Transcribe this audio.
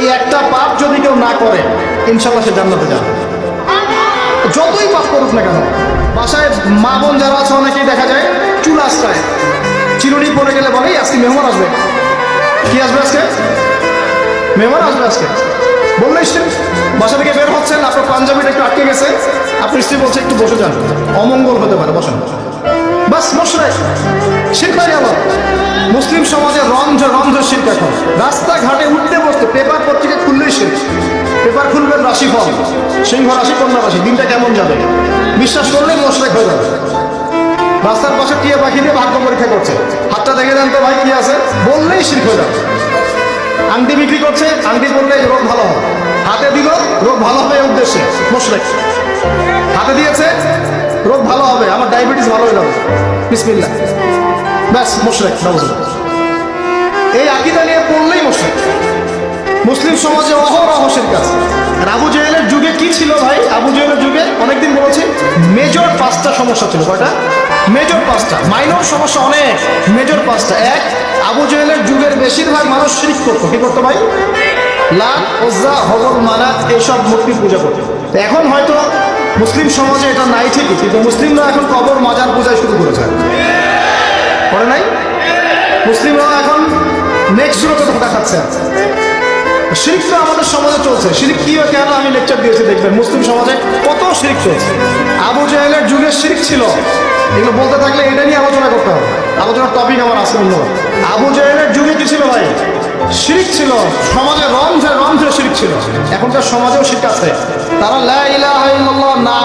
এই একটা পাপ যদি কেউ না করে ইনশাল্লাহ সে জান্নাতে যাবে, যতই পাপ করুক না কেন। বাসায় মা বোন যারা আছে অনেকেই দেখা যায় চুল আশ্রায়, চিরুনি পরে গেলে বলে আজকে মেহমান আসবে। কি আসবে আজকে? মেহমান আসবে আজকে বললেই সে বাসা থেকে বের হচ্ছেন, আপনার পাঞ্জাবিটা একটু আটকে গেছে, আপনার স্ত্রী বলছে একটু বসে যান, অমঙ্গল হতে পারে, বসেন। বাস মশলাই শিরক হয়ে গেল। মুসলিম সমাজে রন্ধ্র রন্ধ্র শিরক। এখন রাস্তাঘাটে উঠতে বসতে পেপার পত্রিকা খুললেই শিরক। পেপার খুলবেন রাশিফল, সিংহ রাশি, কন্যা রাশি, দিনটা কেমন যাবে বিশ্বাস করলে মশলাই হয়ে যাবে। রাস্তার পাশে টিয়া পাখি দিয়ে ভাগ্য পরীক্ষা করছে, হাতটা দেখে দেন তো ভাই কি আছে, বললেই শিরক হয়ে যাবে। আংটি বিক্রি করছে, আংটি পরলে রোগ ভালো হবে, হাতে দিল রোগ ভালো হবে এই উদ্দেশ্যে মুশরিক। হাতে দিয়েছে রোগ ভালো হবে, আমার ডায়াবেটিস ভালো হয়ে যাবে, বিসমিল্লাহ, ব্যাস মুশরিক। এই আকীদা নিয়ে পড়লেই মুশরিক। মুসলিম সমাজে অহরহ শিরক আছে। আর আবু জেহেলের যুগে কি ছিল ভাই? আবু জেহেলের যুগে অনেকদিন বলেছি মেজর 5টা সমস্যা ছিল। কয়টা? মেজর 5টা, মাইনর সমস্যা অনেক, মেজর 5টা। এক, আবু জেহেলের যুগের বেশিরভাগ মানুষ শিরক করতো। কি করতো ভাই? লাত, উজ্জা, হবল, মানাত এইসব মূর্তি পূজা করতো। এখন হয়তো মুসলিম সমাজে এটা নাই ঠিকই, কিন্তু মুসলিমরা এখন কবর মাজার পূজায় শুরু করেছে, করে নাই? মুসলিমরা এখন নেক্সট জুড়ে ধোকা খাচ্ছে। শিরক তো আমাদের সমাজে চলছে। শিরক কি কেন আমি লেকচার দিয়েছি, দেখবেন মুসলিম সমাজে কত শিরক চলছে। আবু জাহেলের যুগে শিরক ছিল, এগুলো বলতে থাকলে এটা নিয়ে আলোচনা করতে হবে। আলোচনার টপিক আমার আছে অন্য। আবু জাহেলের যুগে কি ছিল ভাই? শিরক ছিল, সমাজে রন্ধ্রে রন্ধ্রে শিরক ছিল। এখনকার সমাজেও শিরক আছে। তারা লা ইলাহা ইল্লাল্লাহ না